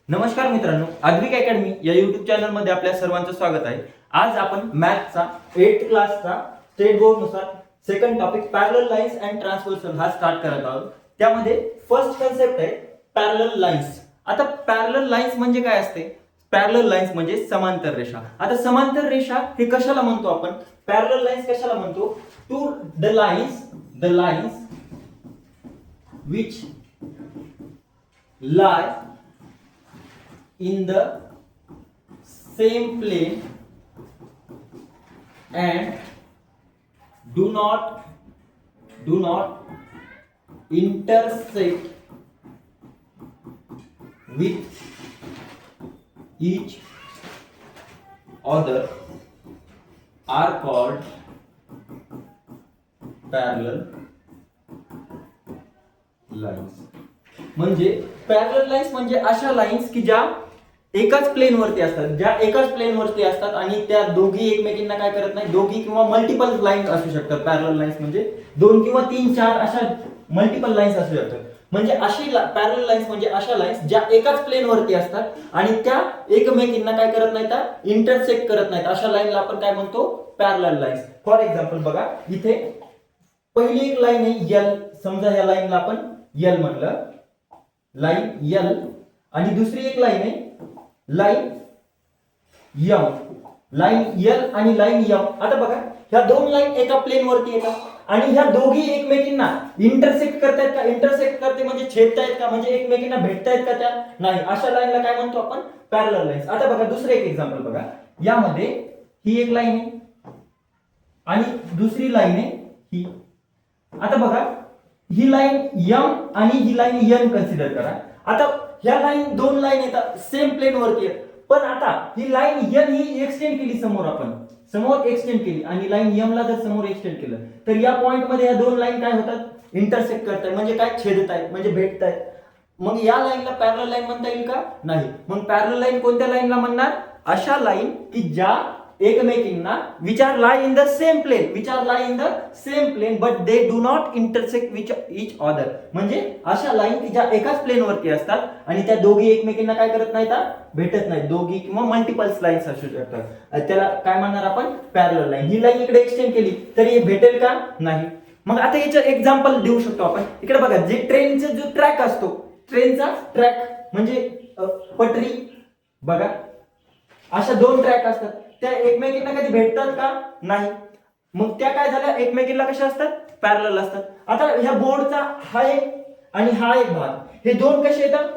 नमस्कार मित्रांनो, आद्विक अकॅडमी या युट्यूब चॅनल मध्ये आपल्या सर्वांचं स्वागत आहे. आज आपण मॅथचा 8th क्लासचा स्टेट बोर्ड नुसार second topic parallel lines and transversal हा स्टार्ट करत आहोत. त्यामध्ये फर्स्ट कन्सेप्ट आहे पॅरलल लाईन्स. आता पॅरलल लाईन्स म्हणजे काय असते? पॅरलल लाईन्स म्हणजे समांतर रेषा. आता समांतर रेषा हे कशाला म्हणतो आपण? पॅरलल लाईन्स कशाला म्हणतो? Two the lines which lie in the same plane and do not intersect with each other are called parallel lines. म्हणजे पॅरलल लाईन्स म्हणजे अशा लाईन्स की ज्या एकाच प्लेन वरती असतात, आणि त्या दोघी एकमेकींना काय करत नाही. दोघी किंवा मल्टिपल लाईन्स असू शकतात. पॅरलल लाईन्स म्हणजे 2 किंवा 3 4 अशा मल्टिपल लाईन्स असू शकतात. म्हणजे अशी पॅरलल लाईन्स म्हणजे अशा लाईन्स ज्या एकाच प्लेन वरती असतात आणि त्या एकमेकींना काय करत नाहीत, इंटरसेक्ट करत नाहीत. अशा लाईनला आपण काय म्हणतो? Parallel lines. फॉर एक्झाम्पल बघा, इथे पहिली एक लाईन आहे एल. समजा या लाईनला आपण एल म्हणलं, लाईन एल, आणि दुसरी एक लाईन आहे लाईन यम. लाईन एल आणि लाईन यम. आता बघा, ह्या दोन लाईन एका प्लेन वरती येतात आणि ह्या दोघी एकमेकींना इंटरसेक्ट करतायत का? इंटरसेक्ट करते म्हणजे छेदतायत का? म्हणजे एकमेकींना भेटतायत का? त्या नाही. अशा लाईनला काय म्हणतो आपण? Parallel lines. आता बघा, दुसरं एक एक्झाम्पल बघा. यामध्ये ही एक लाईन आहे आणि दुसरी लाईन आहे ही. आता बघा, ही लाईन यम आणि ही लाईन एन कन्सिडर करा. आता ह्या लाईन दोन लाईन येतात सेम प्लेन वरती आहेत, पण आता ही लाईन एन ही एक्सटेंड केली समोर एक्सटेंड केली आणि लाईन एम ला जर समोर एक्सटेंड केलं तर या पॉइंट मध्ये या दोन लाईन काय होतात? इंटरसेक्ट करतायत. म्हणजे काय? छेदतायत, म्हणजे भेटतायत. मग या लाईनला पॅरलल लाईन म्हणता येईल का? नाही. मग पॅरलल लाईन कोणत्या लाईनला म्हणणार? अशा लाईन की ज्या एकमेकींना which are lie in the same plane but they do not intersect with each other. म्हणजे अशा लाईन की ज्या एकाच प्लेन वरती असतात आणि त्या दोघी एकमेकींना काय करत नाहीत? भेटत नाहीत. दोघी किंवा मल्टिपल लाईन्स असू शकतात. त्याला काय म्हणणार आपण? Parallel line. ही लाईन इकडे एक्सटेंड केली तरी हे भेटेल का? नाही. मग आता याचं एक्झाम्पल देऊ शकतो आपण. इकडे बघा, जे ट्रेनचा जो ट्रॅक असतो, ट्रेनचा ट्रॅक म्हणजे पटरी. बघा, अशा दोन ट्रॅक असतात, त्या एकमेकींना कधी भेटतात का? नाही. मग त्या काय झाल्या? एकमेकींना कशा असतात? पॅरलल असतात. आता ह्या बोर्डचा हा एक आणि हा एक भाग, हे दोन कसे येतात?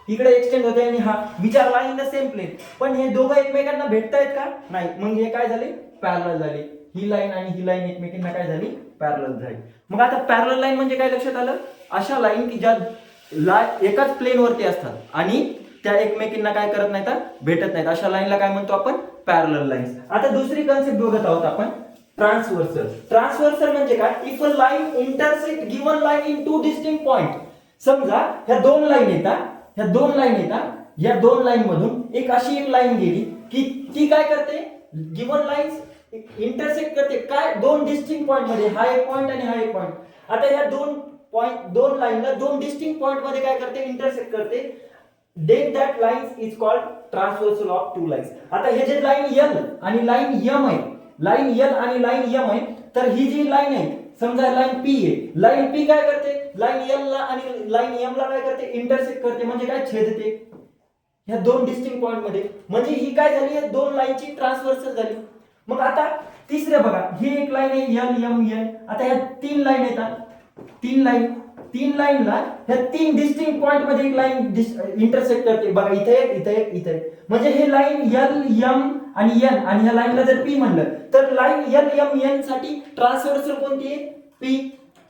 इकडे एक्सटेंड होते आणि हा विचार लाई इन द सेम प्लेन, पण हे दोघं एकमेकांना भेटतायत का? नाही. मग हे काय झाले? पॅरलल झाले. ही लाईन आणि ही लाईन एकमेकींना काय झाली? पॅरलल झाली. मग आता पॅरलल लाईन म्हणजे काय लक्षात आलं? अशा लाईन की ज्या एकाच प्लेन वरती असतात आणि त्या एकमेकींना काय करत नाहीत? भेटत नाहीत. अशा लाईनला काय म्हणतो आपण? Parallel lines. आता दुसरी कन्सेप्ट बघत आहोत आपण, ट्रान्सव्हर्सल. ट्रान्सव्हर्सल म्हणजे काय? If a line intersect given line in two distinct point. समजा ह्या दोन लाईन येतात, या दोन लाईन मधून एक अशी एक लाईन गेली की ती काय करते? गिवन लाईन्स इंटरसेक्ट करते काय? दोन डिस्टिंक्ट पॉइंट मध्ये. हा एक पॉइंट आणि हा एक पॉइंट. आता ह्या दोन लाईनला दोन डिस्टिंक्ट पॉइंट मध्ये काय करते? इंटरसेक्ट करते. then that lines is called transversal of two lines. आता हे जे लाईन L आणि लाईन M आहे, लाईन L आणि लाईन M आहे, तर ही जी लाईन आहे, समजा लाईन P आहे. लाईन P काय करते? लाईन L ला आणि लाईन M ला काय करते? इंटरसेक्ट करते. म्हणजे काय? छेदते ह्या दोन डिस्टिंक्ट पॉइंट मध्ये. म्हणजे ही काय झाली? या दोन लाईनची ट्रान्सव्हर्सल झाली. मग आता तिसरे बघा, ही एक लाईन आहे L M N. आता ह्या तीन लाईन येतात, तीन लाईनला ह्या तीन डिस्टिंक्ट पॉइंट मध्ये एक लाईन इंटरसेक्ट करते. बघा, इथे एक. म्हणजे हे लाईन L M आणि N, आणि ह्या लाईनला जर P म्हणलं तर लाईन L M N साठी ट्रान्सव्हर्सल कोणती आहे? P.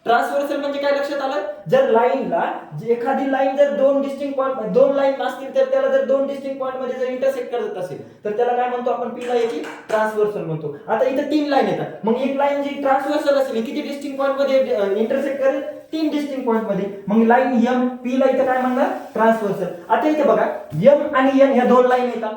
ट्रान्सव्हर्सल म्हणजे काय लक्षात आलं? जर लाईनला एखादी लाईन जर दोन डिस्टिंक्ट पॉइंट, दोन लाईन असतील तर त्याला जर दोन डिस्टिंक्ट पॉइंट मध्ये जर इंटरसेक्ट करत असेल तर त्याला काय म्हणतो आपण? P ला याची ट्रान्सव्हर्सल म्हणतो. आता इथे तीन लाईन येतात, मग एक लाईन जी ट्रान्सव्हर्सल असेल किती डिस्टिंक्ट पॉइंट मध्ये इंटरसेक्ट करेल? तीन डिस्टिंक्ट पॉइंट मध्ये. मग लाईन M P ला इथे काय म्हणणार? ट्रान्सव्हर्सल. आता इथे बघा, M आणि N ह्या दोन लाईन येतात.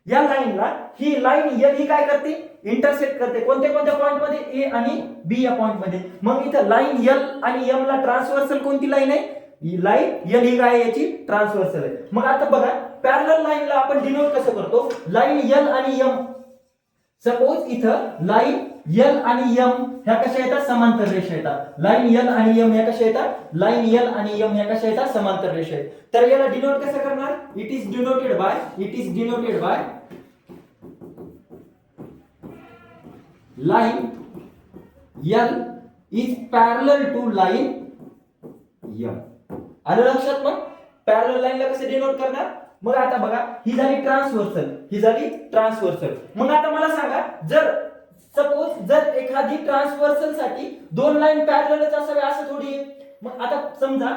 या लाईनला ही लाईन L ही काय करते? इंटरसेक्ट करते. कोणत्या पॉइंट मध्ये? A आणि B या पॉइंट मध्ये. मग इथे लाईन L आणि M ला ट्रान्सव्हर्सल कोणती लाईन आहे? ही लाईन L ही काय याची ट्रान्सव्हर्सल आहे. मग आता बघा, पॅरलल लाईनला आपण डिनोट कसं करतो, लाईन एल आणि एम. सपोज इथं लाईन एल आणि एम ह्या कशा येतात, समांतर रेषा येतात. लाईन एल आणि एम ह्या कशा येतात, लाईन एल आणि एम ह्या कशा येतात, समांतर रेषा आहेत. तर याला डिनोट कसं करणार, it is denoted by line L is parallel to line M. आलं लक्षात? मग पॅरलल लाईनला कसं डिनोट करणार. मग आता बघा, ही झाली ट्रान्सव्हर्सल. मग आता मला सांगा, जर सपोज जर एखादी ट्रान्सव्हर्सल साठी दोन लाईन पॅरललच असावे असं थोडी आहे. मग आता समजा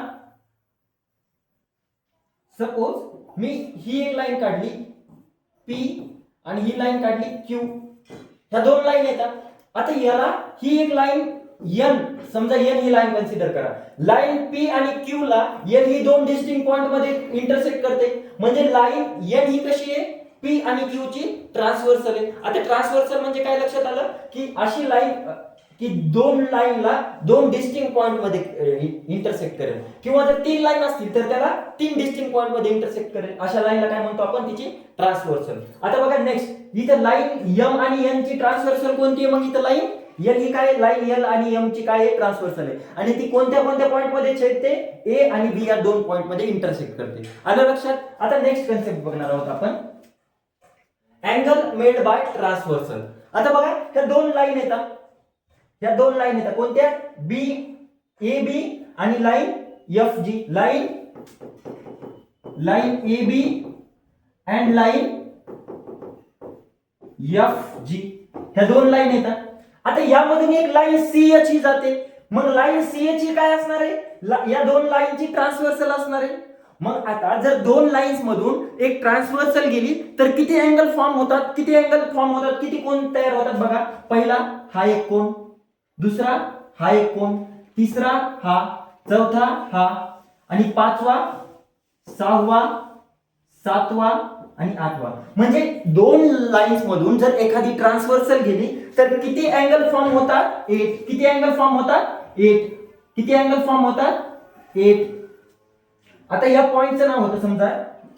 सपोज मी ही एक लाईन काढली P आणि ही लाईन काढली Q. ह्या दोन लाईन येतात. आता याला ही एक लाईन N, समजा N ही लाईन कन्सिडर करा. लाईन P आणि Q ला N ही दोन डिस्टिंक्ट पॉइंट मध्ये इंटरसेक्ट करते. म्हणजे लाईन N ही कशी आहे, P आणि Q ची ट्रान्सव्हर्सल आहे. आता ट्रान्सव्हर्सल म्हणजे काय लक्षात आलं, की अशी लाईन की दोन लाईनला दोन डिस्टिंक्ट पॉइंट मध्ये इंटरसेक्ट करेल. किंवा जर तीन लाईन असतील तर त्याला तीन डिस्टिंक्ट पॉइंट मध्ये इंटरसेक्ट करेल. अशा लाईनला काय म्हणतो आपण, तिची ट्रान्सव्हर्सल. आता बघा नेक्स्ट, इथं लाईन M आणि N ची ट्रान्सव्हर्सल कोणती आहे. मग इथं लाईन L ही काय, लाईन L आणि M ची काय आहे, ट्रान्सव्हर्सल आहे. आणि ती कोणत्या पॉइंट मध्ये छेदते, A आणि B या दोन पॉइंट मध्ये इंटरसेक्ट करते. आलं लक्षात? आता नेक्स्ट कन्सेप्ट बघणार आहोत आपण, अँगल मेड बाय ट्रान्सव्हर्सल. आता बघा, ह्या दोन लाईन येतात, कोणत्या, AB आणि line FG. Line AB and line FG ह्या दोन लाईन येतात. आता यामधून एक लाईन CH ही जाते. मग लाईन CH ही काय असणार आहे, या दोन लाईनची ट्रान्सव्हर्सल असणार आहे. मग आता जर दोन लाईन्स मधून एक ट्रान्सव्हर्सल गेली तर किती अँगल फॉर्म होतात, किती कोन तयार होतात बघा. पहिला हा एक कोन, दुसरा हा एक कोन, तिसरा हा, चौथा हा, आणि पाचवा, सहावा, सातवा आणि आठवा. म्हणजे दोन लाईन्स मधून जर एखादी ट्रान्सव्हर्सल गेली तर किती अँगल फॉर्म होतात, 8. किती अँगल फॉर्म होतात, 8. आता या पॉइंटचं नाव होतं समजा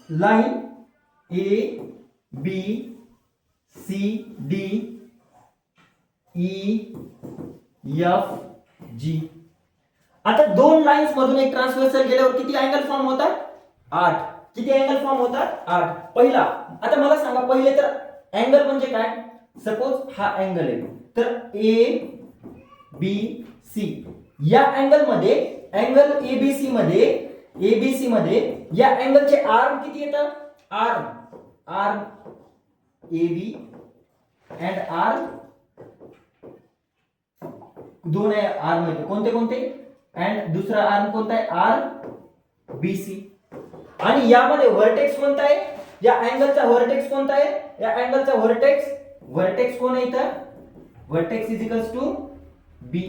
line A B C D E F G. आता दोन लाईन्स मधून एक ट्रान्सव्हर्सल गेल्यावर किती अँगल फॉर्म होतात, 8. किती अँगल फॉर्म होतात, 8. पहिला, आता मला सांगा, पहिले तर अँगल म्हणजे काय. सपोज हा अँगल आहे, तर A B C या अँगल मध्ये, अँगल ABC मध्ये या अँगलचे आर्म किती येतात, आर्म AB अँड आर्म, दोन आर्म येते. कोणते अँड दुसरा आर्म कोणता आहे, आर्म BC. आणि यामध्ये व्हर्टेक्स कोणता आहे, या अँगलचा व्हर्टेक्स कोणता आहे, या अँगलचा व्हर्टेक्स कोण आहे इथं, vertex is equals to B.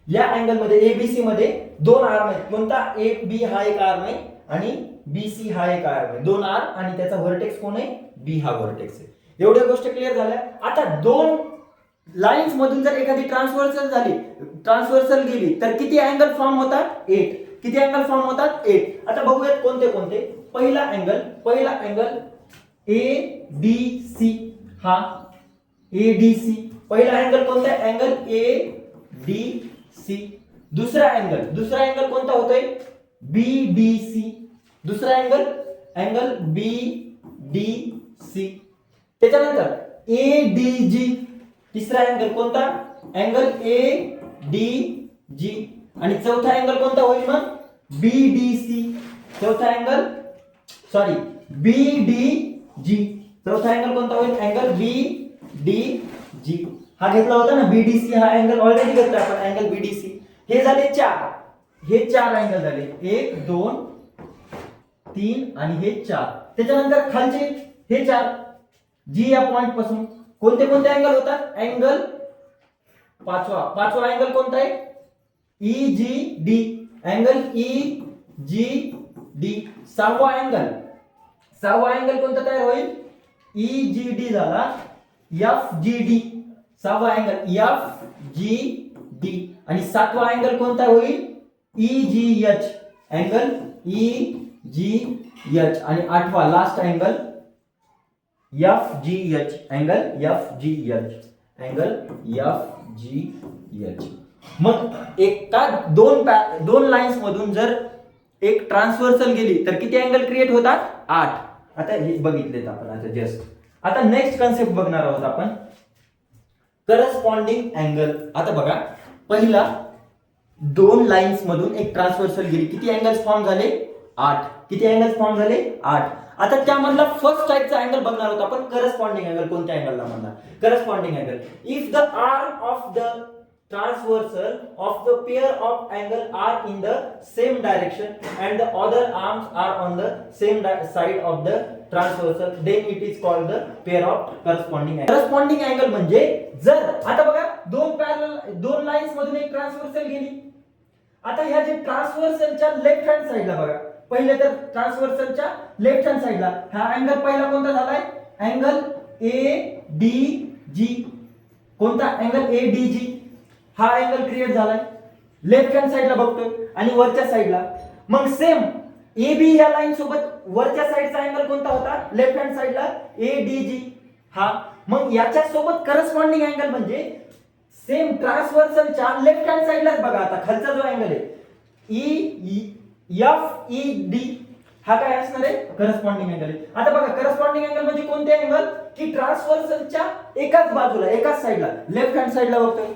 या अँगल मध्ये ABC मध्ये दोन आर्म आहेत. कोणता, AB हा एक आर्म आहे आणि BC हा एक आर्म आहे. दोन आर्म आणि त्याचा व्हर्टेक्स कोण आहे, B हा व्हर्टेक्स आहे. एवढ्या गोष्टी क्लिअर झाल्या. आता दोन लाईन्स मधून जर एखादी ट्रान्सव्हर्सल गेली तर किती अँगल फॉर्म होतात, 8. किती अँगल फॉर्म होतात, 8. आता बघूयात कोणते. पहिला अँगल ADC हा, ADC पहिला अँगल कोणता आहे, अँगल ADC. दुसरा अँगल कोणता होतोय, BDC. दुसरा अँगल BDC. त्याच्यानंतर ADG. तिसरा अँगल कोणता, अँगल ADG. आणि चौथा अँगल कोणता होईल मग, BDC. चौथा अँगल BDG. चौथा अँगल कोणता होईल, अँगल BDG. हा घेतला होता ना BDC, हा अँगल ऑलरेडी घेतला आपण, अँगल BDC. हे झाले 4. हे 4 अँगल झाले, 1 2 3 आणि हे 4. त्याच्यानंतर खालचे हे 4 G या पॉइंट पासून कोणते अँगल होतात, अँगल पाचवा अँगल कोणता आहे, EGD. Angle EGD. सहावा अँगल कोणता तयार होईल, EGD झाला, FGD. सहावा अँगल FGD. आणि सातवा अँगल कोणता होईल, EGH. Angle EGH. एच आणि आठवा last angle F G H, angle F G H, angle F G H. मग एका दोन लाईन्स मधून जर एक ट्रान्सव्हर्सल गेली तर किती अँगल क्रिएट होतात? 8. आता हे बघितलेत आपण आता जस्ट. आता नेक्स्ट कन्सेप्ट बघणार आहोत आपण, करस्पॉन्डिंग अँगल. आता बघा, पहिला दोन लाईन्स मधून एक ट्रान्सव्हर्सल गेली, किती अँगल्स फॉर्म झाले? 8. किती अँगल्स फॉर्म झाले? 8. आता त्यामधला फर्स्ट टाइपचा अँगल बघणार आहोत आपण, करस्पॉन्डिंग अँगल. कोणत्या अँगलला म्हणणार? Corresponding angle. If the arm of the transversal of the pair of angle are in the same direction and the other arms are on the same side of the transversal, then it is called the pair of corresponding angle. Corresponding angle म्हणजे जर आता बघा दोन lines मधून एक transversal गेली. आता ह्या जे ट्रान्सव्हर्सलच्या लेफ्ट हँड साइडला बघा, पहिले तर ट्रान्सव्हर्सलच्या लेफ्ट हँड साइडला हा अँगल पहिला कोणता झालाय? Angle ADG. कोणता अँगल? ADG. हा अँगल क्रिएट झालाय लेफ्ट हँड साइडला बघतोय आणि वरच्या साइडला. मग सेम AB या लाईन सोबत वरच्या साइडचा अँगल कोणता होता? लेफ्ट हँड साइडला ADG. हा मग याच्या सोबत करस्पॉन्डिंग अँगल म्हणजे सेम ट्रान्सव्हर्सलच्या लेफ्ट हँड साइडलाच बघा, आता खालचा जो अँगल आहे FED, हा काय असणार आहे? करस्पॉन्डिंग अँगल आहे. आता बघा, करस्पॉन्डिंग अँगल म्हणजे कोणते अँगल की ट्रान्सव्हर्सलच्या एकाच बाजूला, एकाच साइडला, लेफ्ट हँड साइडला बघतोय.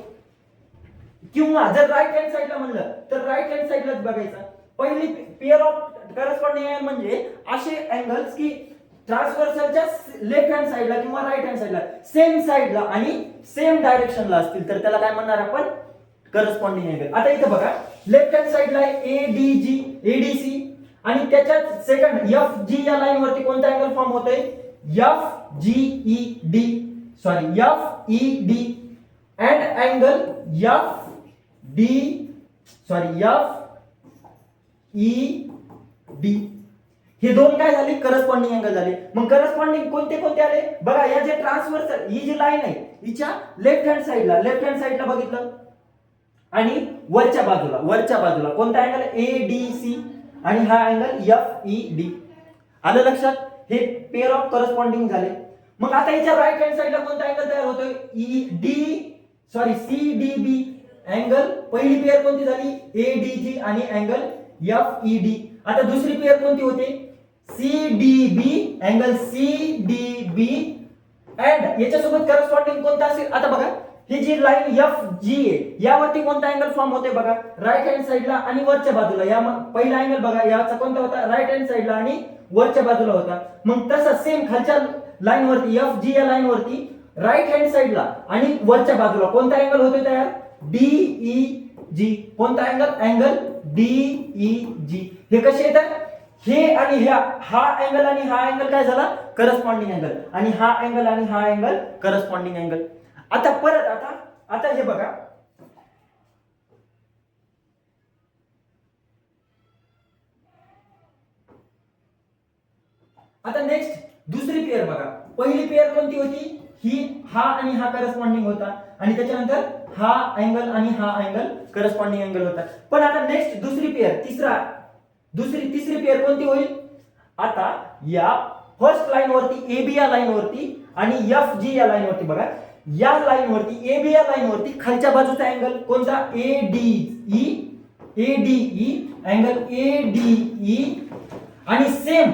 किंवा जर राईट हँड साइडला म्हणलं तर राईट हँड साइडलाच बघायचा. पहिली पेअर ऑफ करस्पॉन्डिंग अँगल म्हणजे असे अँगल्स की ट्रान्सव्हर्सलच्या लेफ्ट हँड साइडला किंवा राईट हँड साइडला सेम साइडला आणि सेम डायरेक्शनला असतील तर त्याला काय म्हणणार आपण? Corresponding angle. आता इथे बघा, लेफ्ट हँड साइडला आहे ADG, ADC आणि त्याच्यात सेकंड FG या लाईन वरती कोणता अँगल फॉर्म होतोय? FGED, sorry FED and angle FED. हे दोन काय झाले? करस्पॉन्डिंग अँगल झाले. मग करस्पॉन्डिंग कोणते कोणते आले बघा, या जे ट्रान्सव्हर्सल ही जी लाईन आहे हिच्या लेफ्ट हँड साइडला बघितलं आणि वरच्या बाजूला कोणता अँगल? ADC आणि हा अँगल FED. आलं लक्षात? हे पेअर ऑफ करस्पॉन्डिंग झाले. मग आता याच्या राईट हँड साइडला कोणता अँगल तयार होतोय? CDB angle. पहिली पेअर कोणती झाली? ADG आणि अँगल FED. आता दुसरी पेअर कोणती होते? CDB, अँगल CDB अँड याच्यासोबत करस्पॉन्डिंग कोणता असेल? आता बघा, ही जी लाईन FG आहे यावरती कोणता अँगल फॉर्म होते बघा? राईट हँड साइडला आणि वरच्या बाजूला. या पहिला अँगल बघा, याचा कोणता होता? राईट हँड साइडला आणि वरच्या बाजूला होता. मग तसा सेम खालच्या लाईन वरती FG या लाईन वरती राईट हँड साइडला आणि वरच्या बाजूला कोणता अँगल होतो तयार? DEG. कोणता अँगल? Angle DEG. हे कसे येतात? हे आणि हा अँगल आणि हा अँगल काय झाला? Corresponding angle. आणि हा अँगल आणि हा अँगल करस्पॉन्डिंग अँगल. आता परत आता हे बघा, आता नेक्स्ट दुसरी पेअर बघा. पहिली पेअर कोणती होती? हा आणि हा करस्पॉन्डिंग होता आणि त्याच्यानंतर हा अँगल आणि हा अँगल करस्पॉन्डिंग अँगल होता. पण आता नेक्स्ट दुसरी पेअर, तिसरी पेअर कोणती होईल? आता या फर्स्ट लाईन वरती AB या लाईन वरती आणि FG या लाईन वरती बघा, या लाईन वरती AB या लाईन वरती खालच्या बाजूचा अँगल कोणता? ADE अँगल ADE आणि सेम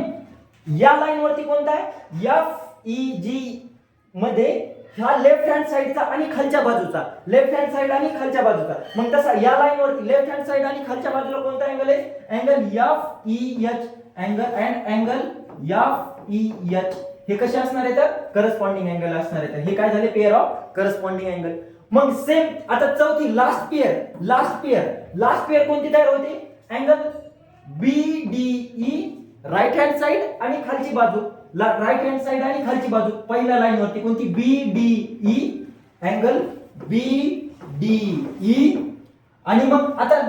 या लाईन वरती कोणता आहे? FEG मध्ये हा लेफ्ट हँड साइडचा आणि खालच्या बाजूचा, लेफ्ट हँड साइड आणि खालच्या बाजूचा. मग तसा या लाईन वरती लेफ्ट हँड साइड आणि खालच्या बाजूला कोणता अँगल आहे? Angle FEH angle and angle FEH. हे कसे असणार आहेत? करस्पॉन्डिंग अँगल असणार आहेत. हे काय झाले? Pair of corresponding angle. मग सेम आता चौथी लास्ट पेअर कोणती तयार होते? Angle BDE right hand side आणि खालची बाजू, राईट हँड साइड आणि खालची बाजू. पहिल्या लाईन वरती कोणती? BDE अँगल BDE आणि मग आता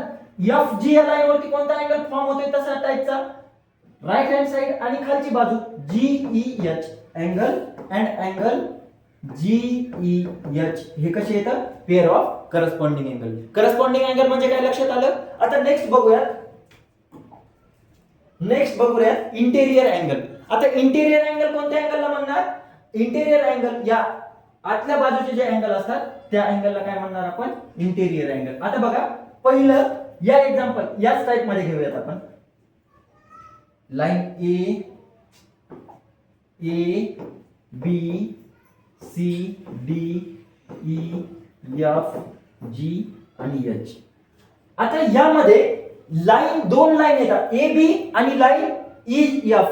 FG या लाईन वरती कोणता अँगल फॉर्म होतोय तसा टाइपचा? राईट हँड साइड आणि खालची बाजू GEH angle and angle GEH. हे कसे येतं? Pair of corresponding angle. Corresponding angle म्हणजे काय लक्षात आलं? आता नेक्स्ट बघूया, नेक्स्ट बघूयात इंटेरियर अँगल. आता इंटेरियर अँगल कोणत्या अँगलला म्हणणार? इंटेरियर अँगल या आतल्या बाजूचे जे अँगल असतात त्या अँगलला काय म्हणणार आपण? Interior angle. आता बघा पहिलं या एक्झाम्पल याच टाइप मध्ये घेऊयात आपण. Line A B C D E F G आणि एच. आता यामध्ये दोन लाईन येतात ए बी आणि लाईन ई एफ.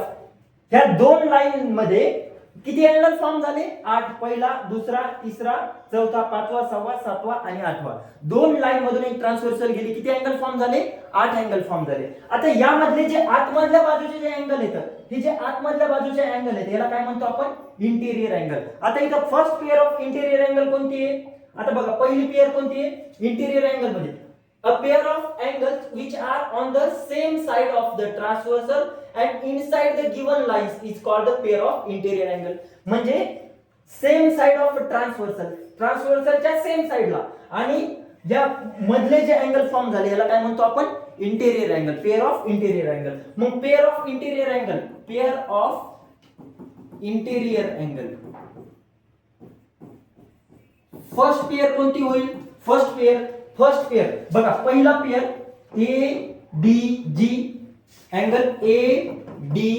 ह्या दोन लाईन मध्ये किती अँगल फॉर्म झाले? 8. पहिला, दुसरा, तिसरा, चौथा, पाचवा, सहावा, सातवा आणि आठवा. दोन लाईन मधून एक ट्रान्सव्हर्सल गेली. किती अँगल फॉर्म झाले? 8 अँगल फॉर्म झाले. आता यामधले जे आतमधल्या बाजूचे जे अँगल येतात, हे जे आतमधल्या बाजूचे अँगल आहेत याला काय म्हणतो आपण? Interior angle. आता इथं first pair of interior angle कोणती आहे? आता बघा पहिली पेअर कोणती आहे? इंटेरियर अँगल मध्ये a pair of angles which are on the same side of the transversal and inside the given lines is called the pair of interior angle. म्हणजे same side of ट्रान्सव्हर्सलच्या same साइडला आणि ज्या मधले जे angle form झाले याला काय म्हणतो आपण? Interior angle. Pair of interior angle. मग pair of interior angle first pair कोणती होईल? फर्स्ट पेअर बघा पहिला pair A D G angle A D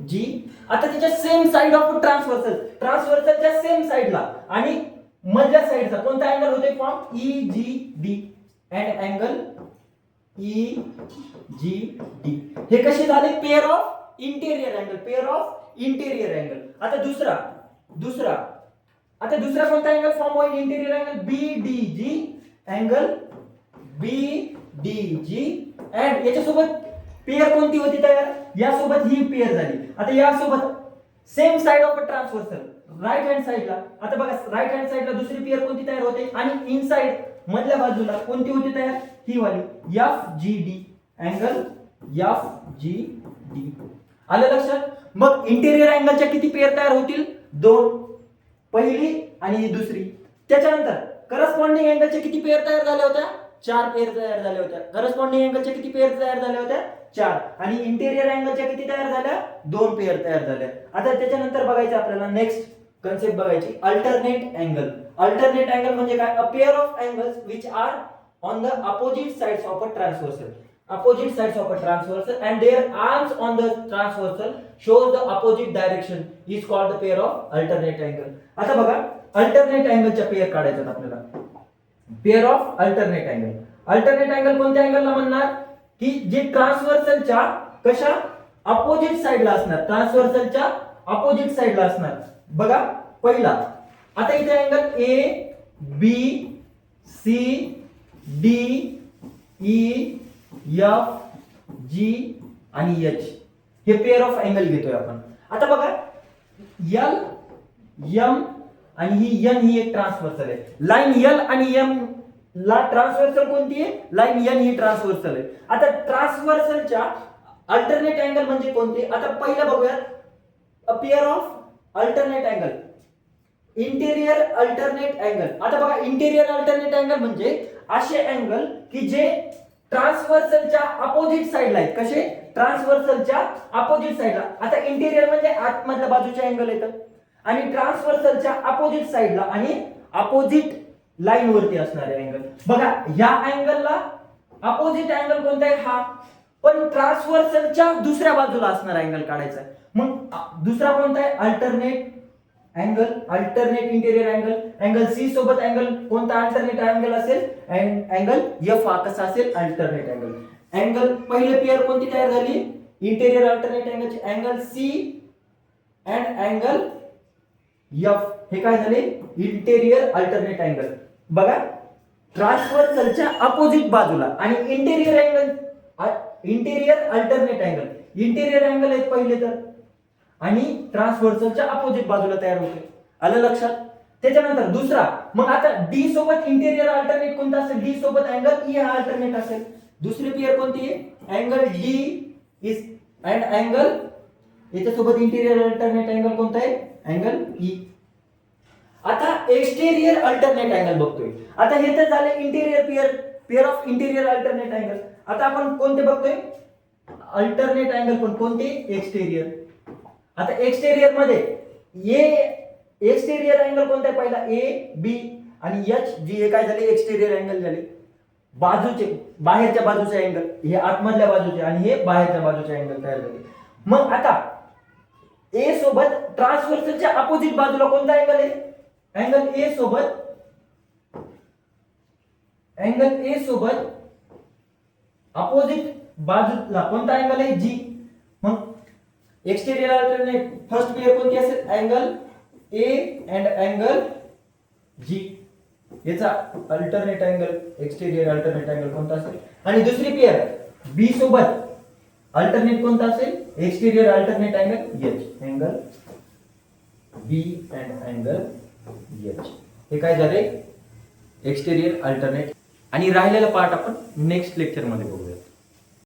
G. आता त्याच्या सेम साइड ऑफ ट्रान्सव्हर्सलच्या सेम साइडला आणि मधल्या साइडचा कोणता अँगल होते form? E G D and angle E G D. हे कसे झाले? Pair of interior angle. आता दुसरा कोणता अँगल फॉर्म होईल? Interior angle B D G angle B D G. And याच्यासोबत पेअर कोणती होती तयार? यासोबत ही पेअर झाली. आता यासोबत same side of transversal right hand साइडला. आता बघा राईट हँड साइडला दुसरी पेअर कोणती तयार होते? आणि इनसाइड मधल्या बाजूला कोणती होती तयार? ही वाली F G D angle F G D. आलं लक्षात? मग इंटेरियर अँगलच्या किती पेअर तयार होतील? 2. पहिली आणि ही दुसरी. त्याच्यानंतर करस्पॉन्डिंग अँगलच्या किती पेअर तयार झाल्या होत्या? 4 पेअर तयार झाल्या होत्या. करस्पॉन्डिंग अँगलच्या किती पेअर तयार झाल्या होत्या? 4. आणि इंटेरियर अँगलच्या किती तयार झाल्या? 2 पेअर तयार झाल्या. आता त्याच्यानंतर बघायचं आपल्याला नेक्स्ट कन्सेप्ट बघायची अल्टरनेट अँगल. अल्टरनेट अँगल म्हणजे काय? A pair of angles which are on the opposite sides of a transversal. And their arms on the transversal shows the opposite direction is called the pair of alternate angle. आता बघा alternate अँगलच्या pair काढायच्यात आपल्याला. Pair of alternate angle कोणत्या अँगलला म्हणणार? की जे ट्रान्सव्हर्सलच्या कशा opposite साइडला असणार. ट्रान्सव्हर्सलच्या अपोजिट साइडला असणार. बघा पहिला आता इथे angle A B C D E F G आणि एच हे पेअर ऑफ अँगल घेतोय आपण. आता बघा एल एम आणि ही एन ही एक ट्रान्सव्हर्सल आहे. लाईन एल आणि एम ला ट्रान्सव्हर्सल कोणती आहे? लाईन एन ही ट्रान्सव्हर्सल आहे. आता ट्रान्सव्हर्सलच्या अल्टरनेट अँगल म्हणजे कोणते? आता पहिलं बघूयात a pair of alternate angle. Interior alternate angle. आता बघा इंटेरियर अल्टरनेट अँगल म्हणजे असे अँगल की जे ट्रान्सव्हर्सलच्या अपोजिट साइडला आहेत. कसे? ट्रान्सव्हर्सलच्या अपोजिट साइडला. आता इंटेरियर म्हणजे आतमधल्या बाजूचे अँगल येतात आणि ट्रान्सव्हर्सलच्या अपोजिट साइडला आणि अपोजिट लाईन वरती असणारे अँगल. बघा या अँगलला अपोजिट अँगल कोणता आहे? हा. पण ट्रान्सव्हर्सलच्या दुसऱ्या बाजूला असणारा अँगल काढायचा आहे. मग दुसरा कोणता आहे? अल्टरनेट इंटेरियर अँगल सी सोबत अँगल कोणता अल्टरनेट अँगल असेल? अँगल एफ हा कसा असेल? Alternate angle. पहिले पेअर कोणती तयार झाली? इंटेरियर अल्टरनेट अँगलची angle C and angle F. हे काय झाले? Interior alternate angle. बघा ट्रान्सव्हर्सलच्या अपोजिट बाजूला आणि interior alternate angle. Interior angle आहेत पहिले तर आणि ट्रान्सव्हर्सलच्या अपोजिट बाजूला तयार होते. आलं लक्षात? त्याच्यानंतर दुसरा मग आता डी सोबत इंटेरियर अल्टरनेट कोणता असेल? डी सोबत अँगल ई हा अल्टरनेट असेल. दुसरी पेअर कोणती आहे? Angle D is and angle याच्यासोबत इंटेरियर अल्टरनेट अँगल कोणता आहे? Angle E. आता एक्सटेरियर अल्टरनेट अँगल बघतोय. आता हे तर झाले interior pair of interior alternate angle. आता आपण कोणते बघतोय? अल्टरनेट अँगल पण कोणते? एक्सटेरियर. आता एक्सटेरियर मध्ये एक्सटेरियर अँगल कोणता आहे? पहिला ए बी आणि एच जी हे काय झाले? एक्सटेरियर अँगल झाले. बाजूचे बाहेरच्या बाजूचे अँगल हे आतमधल्या बाजूचे आणि हे बाहेरच्या बाजूचे अँगल तयार झाले. मग आता ए सोबत ट्रान्सव्हर्सलच्या अपोजिट बाजूला कोणता अँगल आहे? अँगल ए सोबत अपोजिट बाजूला कोणता अँगल आहे? जी. मग एक्सटेरियर अल्टरनेट फर्स्ट पेयर कोणती असेल? Angle A and angle G. याचा alternate angle exterior alternate angle कोणता असेल? आणि दुसरी पेयर बी सोबत अल्टरनेट कोणता असेल? Exterior alternate angle H. Angle B and angle H. हे काय झाले? Exterior alternate. आणि राहिलेला पार्ट आपण नेक्स्ट लेक्चर मध्ये बघू.